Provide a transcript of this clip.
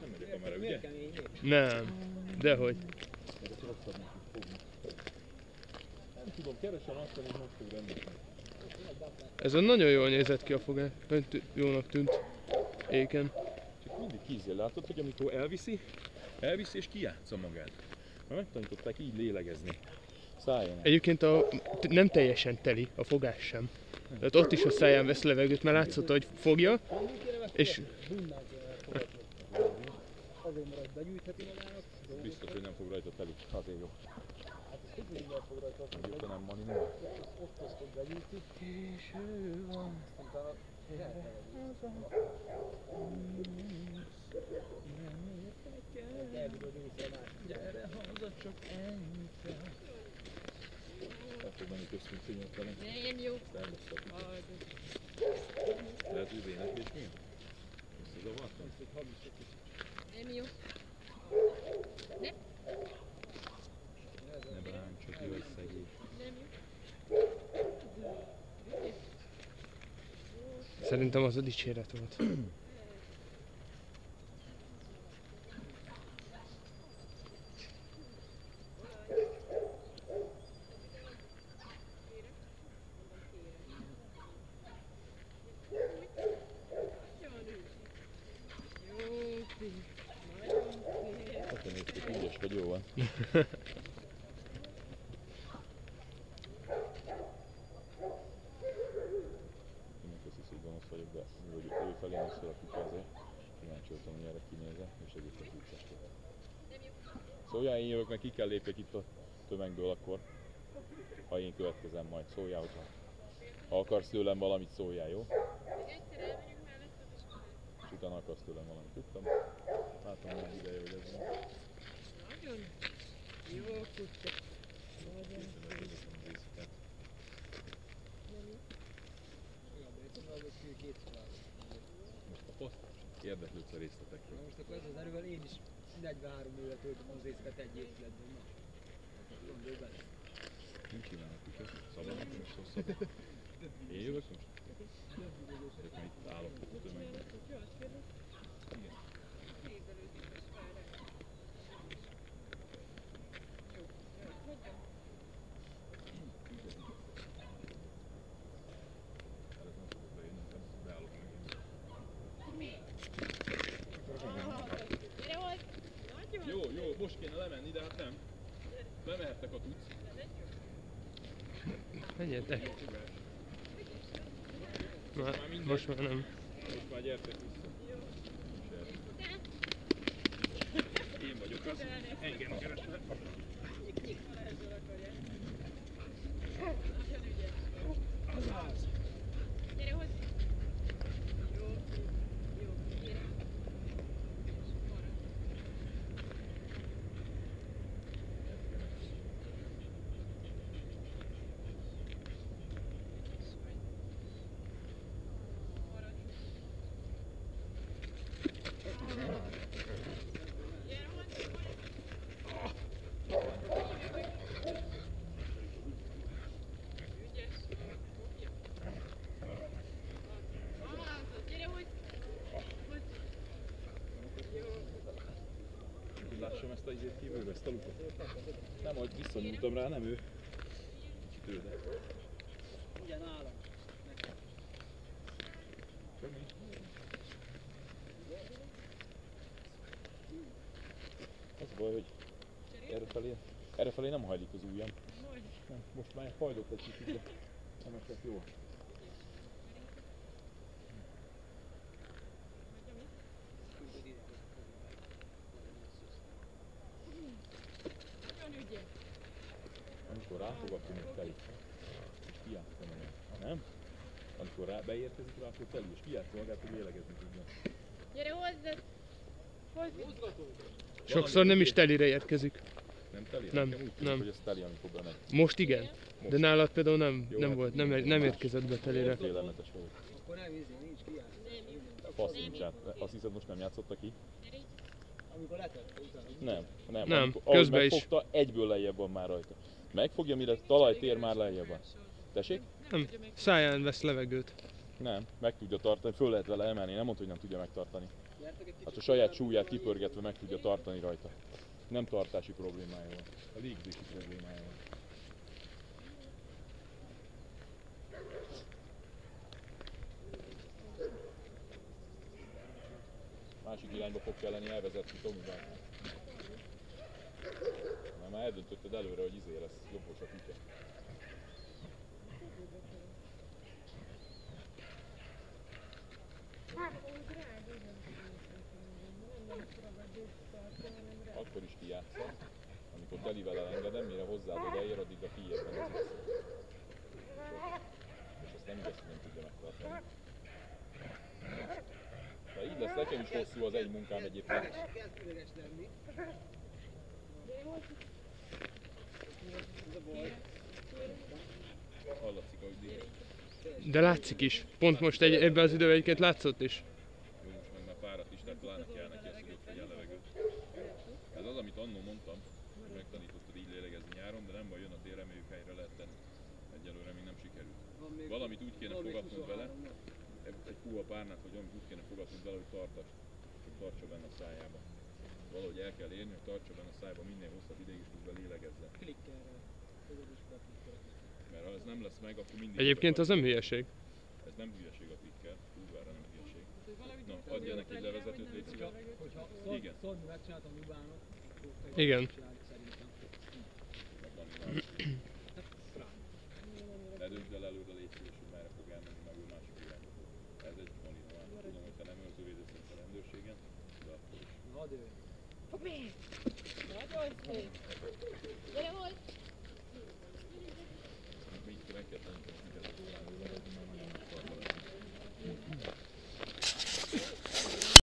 Nem megy a kamera, ugye? Nem. Dehogy. Nem tudom, keresem azt, amit most fog rendezni. Ez a nagyon jól nézett ki a fogás. Jónak tűnt. Éken. Csak mindig kézzel látod, hogy amikor elviszi és kijátsza magát. Már megtanították így lélegezni. Száján. Egyébként nem teljesen teli a fogás sem. Tehát ott is a száján vesz levegőt, mert látszott, hogy fogja, és... Azért marad, begyűjtheti magának. Biztos, hogy nem fog rajta teli. Azért jó. Hát ez tudni, hogy nem fog rajta. Mondjuk, nem Mani, nem. Ott azt fog begyűjti. Késő van. Utána elbírod észre más. Gyere haza, csak ennyit kell. El fog menni köztünk fényeltelen. Nem jó. Lehet, hogy éneklés mi? Összezavartam? Nem jó. Ne bánts, hogy vagy szegély. Nem jó. Szerintem az a dicséret volt. Akkor néztük, ügyes vagy, jó van. Mindenki azt hiszi, hogy gonosz vagyok, de hogy ő felé néz fel a kuka azért. Kíváncsi voltam, hogy erre kinézek, és egészen vicces volt. Szóljál, én jövök, meg ki kell lépjek itt a tömegből akkor. Ha én következem majd, szóljál, hogyha ha akarsz tőlem valamit, szóljál, jó? És utána akarsz tőlem valamit, tudtam? Látom, hogy ideje, hogy ez van. Nagyon jó kutya. Most a poszt érdeklődsz a részletekről. Most akkor ez az erővel én is 43 éve töltöm az részlet egy évtizedben. Gondolj bele. Mit csinálnak kutya? Szabadnak most hosszabb? Én jövök most? Ezek már itt állok a tömegben. Igen. Jó, jó, most kéne lemenni, de hát nem. Lemehettek a tudsz. Menjetek. Most már nem. Most már gyertek vissza. Én vagyok az. Engem keresve. Azaz. Gyere hozzá. Jó, jó, gyere. Lássam ezt a izét kívülbe, ezt a lukot. Nem, hogy visszanyúltam rá, nem ő. Kicsit ő, de... Ugyanállom. Semmi. Az a baj, hogy errefelé nem hajlik az ujjam. Nem, most már hajlott egy kicsit, de nem esett jól. Nagyon ügyes. Amikor ráfog, akkor még telik. És kijátszom magát. Nem? Amikor beérkezik rá, akkor teli, és kijátszom magát, hogy lélegezni tudjon. Gyere hozzá. Sokszor nem is telire érkezik. Nem teli? Nem, Nekem úgy tűnik, nem. hogy ez teli, amikor bemegy. Most igen. De nálad például Jó, nem hát volt, nem érkezett be telire. Félelmetes volt. Akkor nem ízni, nincs kijárni. Fasz nincs át. Azt hiszed, most nem játszotta ki? Amikor letette utána. Nem. Nem, Amikor, ahogy közben is. megfogta, egyből lejjebb van már rajta. Megfogja, mire talajtér már lejjebb van. Tessék? Nem, száján vesz levegőt. Nem, meg tudja tartani, föl lehet vele emelni, nem mondta, hogy nem tudja megtartani. Gyertek egy kicsit. Hát a saját súlyát kipörgetve meg tudja tartani rajta. Nem tartási problémája van, a légzési problémája van. Másik irányba fog kelleni elvezetni Tomiban. Már eldöntötted előre, hogy izé lesz, jobbos a kutya. Akkor is kijátszod, amikor telivel elengedem, mire hozzád odaér, addig a tiédben az lesz. És ezt nem igaz, hogy nem tudja megtartani. De így lesz nekem is hosszú az egy munkám egyébként. Kezd üreges lenni. Ez a baj. Hallatszik, ahogy díjra. De látszik is. Pont most ebben az időben egyébként látszott is. Jó, most meg már fáradt is, tehát pláne kell neki ezt, hogy ott vegyen levegőt. Ez az, amit annól mondtam, hogy megtanítottad így lélegezni nyáron, de nem baj, jön a tél, reméljük helyre lehet tenni. Egyelőre még nem sikerült. Valamit úgy kéne fogadnod vele, egy puha párnát, vagy amit úgy kéne fogadnod vele, hogy tartsa benne a szájába. Valahogy el kell érni, hogy tartsa benne a szájába minél hosszabb ideig, és közben lélegezzen. Klikkerrel. Mert ha ez nem lesz meg, akkor mindig... Egyébként az nem hülyeség. Ez nem hülyeség a klikkel, kurvára nem hülyeség. Na, adja neki levezetőt, légy szíves. Hogyha Igen. Szormi megcsináltam Lubának, akkor te Igen. is csinálni szerintem. Ne döntsd el előre, légy szíves, hogy merre fog elmenni, meg ő másik irányba fog. Ez egy maninován. Tudom, hogy te nem őrzővédősz, mint a rendőrségen, de akkor is. Na, de Fog még! Nagyon szép!